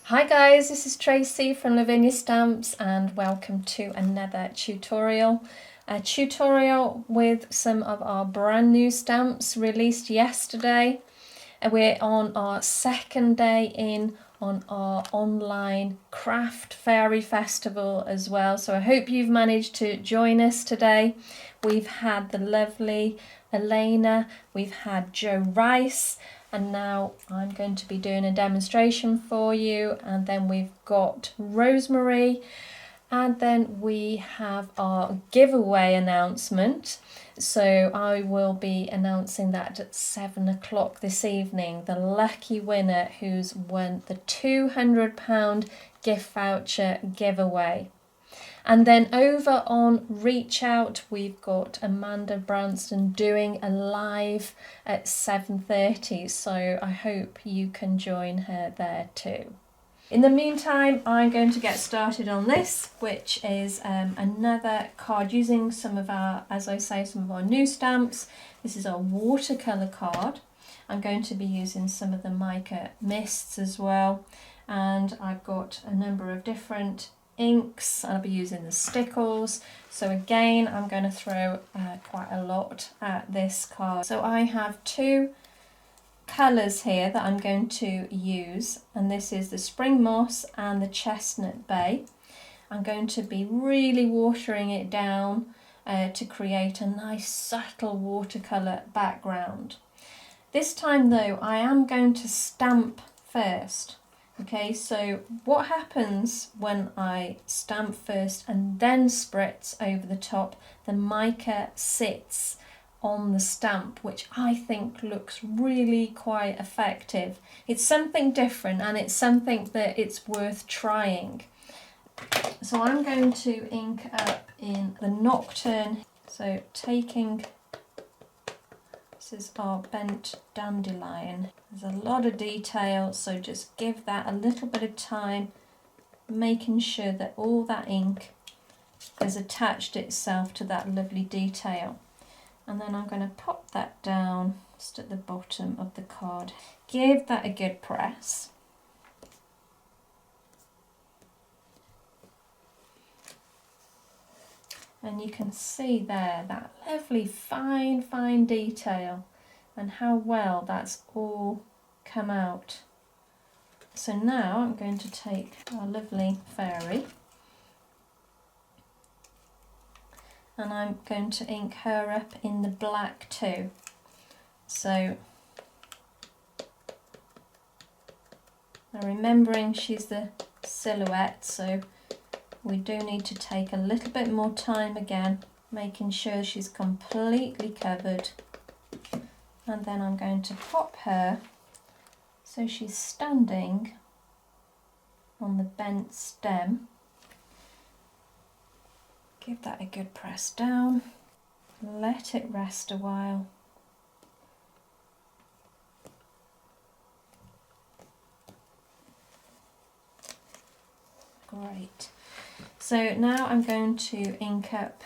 Hi guys, this is Tracey from Lavinia Stamps and welcome to another tutorial. A tutorial with some of our brand new stamps released yesterday. We're on our second day in on our online craft fairy festival as well. So I hope you've managed to join us today. We've had the lovely Elena, we've had Joe Rice, and now I'm going to be doing a demonstration for you, and then we've got Rosemary, and then we have our giveaway announcement. So I will be announcing that at 7 o'clock this evening, the lucky winner who's won the £200 gift voucher giveaway. And then over on Reach Out, we've got Amanda Branston doing a live at 7:30. So I hope you can join her there too. In the meantime, I'm going to get started on this, which is another card using some of our, as I say, some of our new stamps. This is our watercolour card. I'm going to be using some of the mica mists as well. And I've got a number of different inks. I'll be using the Stickles. So again, I'm going to throw quite a lot at this card. So I have two colours here that I'm going to use, and this is the Spring Moss and the Chestnut Bay. I'm going to be really watering it down to create a nice subtle watercolour background. This time though, I am going to stamp first. Okay, so what happens when I stamp first and then spritz over the top? The mica sits on the stamp, which I think looks really quite effective. It's something different and it's something that it's worth trying. So I'm going to ink up in the Nocturne. So taking, this is our bent dandelion. There's a lot of detail, so just give that a little bit of time, making sure that all that ink has attached itself to that lovely detail. And then I'm going to pop that down just at the bottom of the card. Give that a good press. And you can see there that lovely fine detail and how well that's all come out. So now I'm going to take our lovely fairy and I'm going to ink her up in the black too. So now remembering she's the silhouette, so we do need to take a little bit more time again, making sure she's completely covered. And then I'm going to pop her so she's standing on the bent stem. Give that a good press down, let it rest a while. Great. So now I'm going to ink up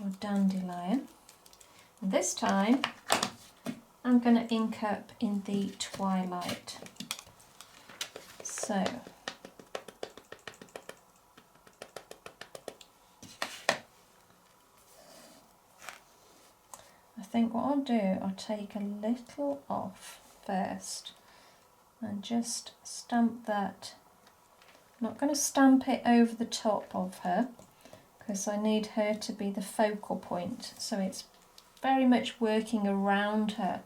our dandelion. And this time I'm going to ink up in the twilight. So I think what I'll do, I'll take a little off first and just stamp that. I'm not going to stamp it over the top of her because I need her to be the focal point, so it's very much working around her.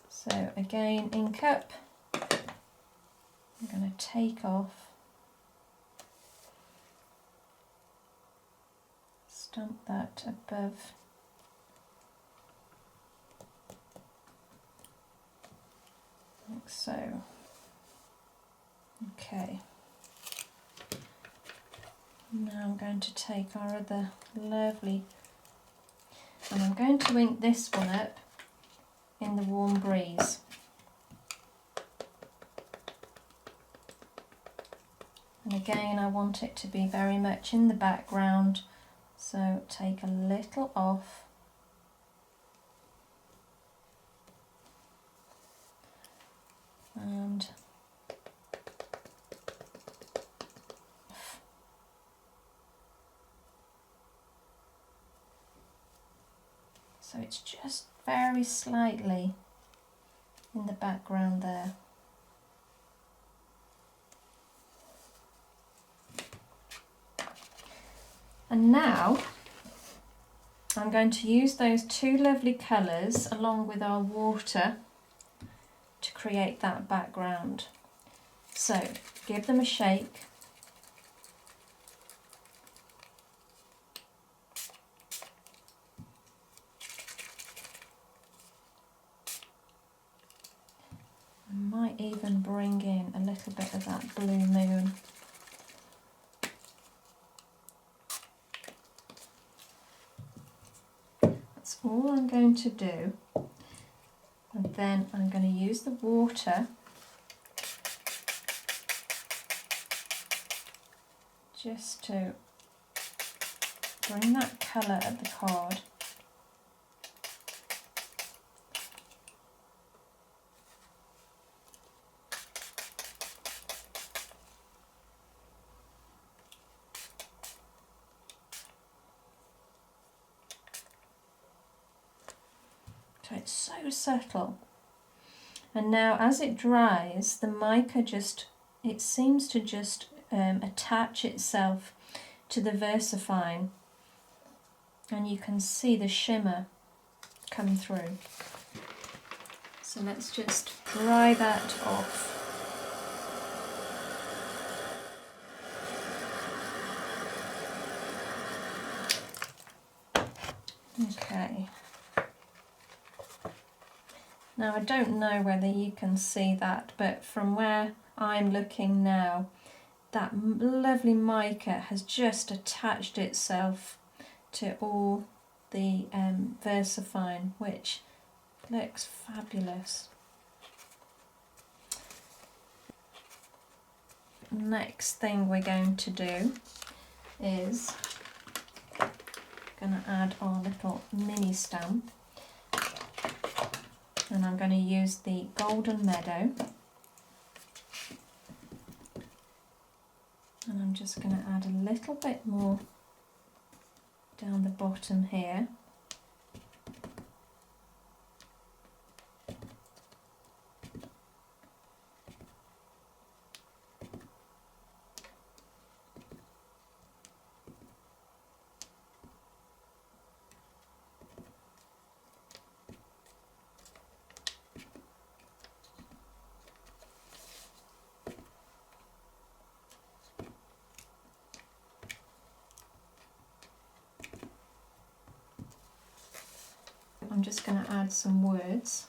So again, ink up, I'm going to take off, stamp that above. Like so. Okay. Now I'm going to take our other lovely, and I'm going to ink this one up in the Warm Breeze. And again, I want it to be very much in the background, so take a little off And so it's just very slightly in the background there. And now I'm going to use those two lovely colours along with our water to create that background. So give them a shake. I might even bring in a little bit of that blue moon. That's all I'm going to do. And then I'm going to use the water just to bring that colour of the card. So it's so subtle. And now as it dries, the mica it seems to just attach itself to the VersaFine, and you can see the shimmer come through. So let's just dry that off. Okay. Now I don't know whether you can see that, but from where I'm looking now, that lovely mica has just attached itself to all the VersaFine, which looks fabulous. Next thing we're going to do is going to add our little mini stamp. And I'm going to use the Golden Meadow, and I'm just going to add a little bit more down the bottom here. I'm just going to add some words.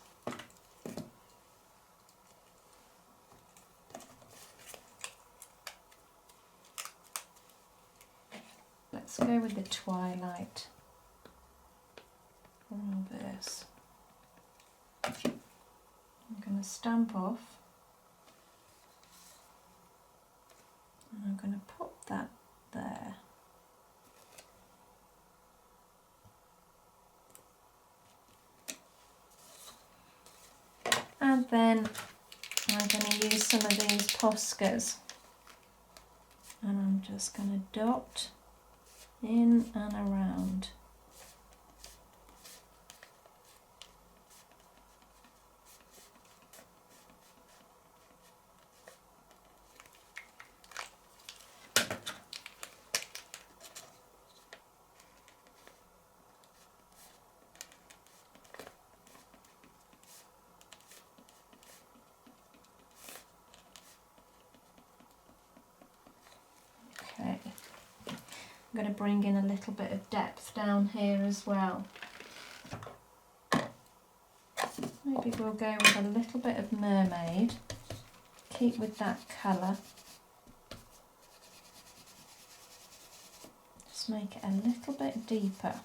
Let's go with the twilight on this. I'm going to stamp off, and I'm going to pop that there. And then I'm going to use some of these Poscas, and I'm just going to dot in and around. Okay, I'm going to bring in a little bit of depth down here as well. Maybe we'll go with a little bit of mermaid, keep with that colour, just make it a little bit deeper.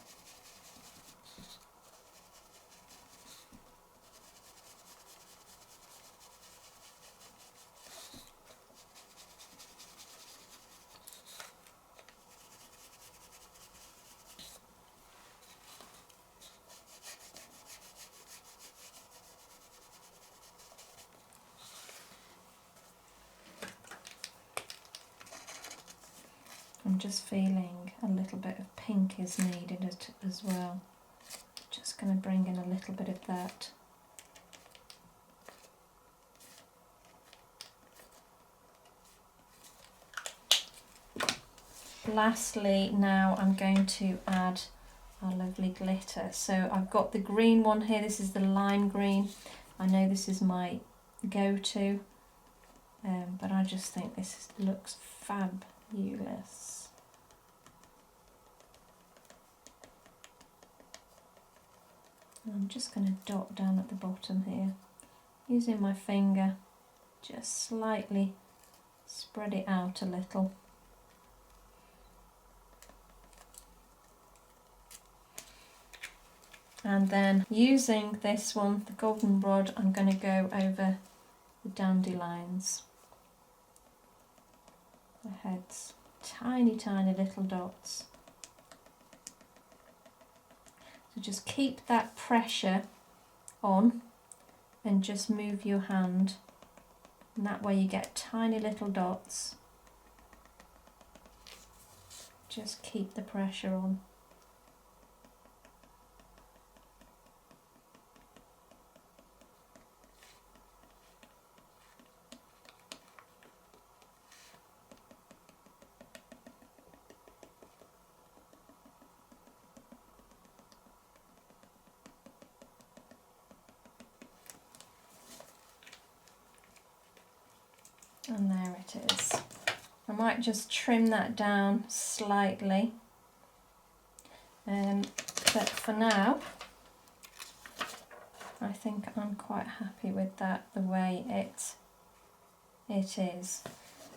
just feeling a little bit of pink is needed as well. Just going to bring in a little bit of that. Lastly, now I'm going to add our lovely glitter. So I've got the green one here. This is the lime green. I know this is my go-to, but I just think this looks fabulous. I'm just going to dot down at the bottom here, using my finger, just slightly spread it out a little. And then using this one, the golden rod, I'm going to go over the dandelions, the heads, tiny, tiny little dots. So just keep that pressure on and just move your hand, and that way you get tiny little dots. Just keep the pressure on. And there it is. I might just trim that down slightly, but for now I think I'm quite happy with that, the way it is.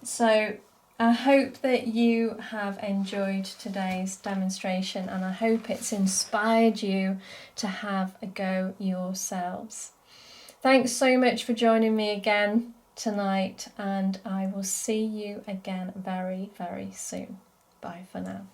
So I hope that you have enjoyed today's demonstration, and I hope it's inspired you to have a go yourselves. Thanks so much for joining me again tonight, and I will see you again very, very soon. Bye for now.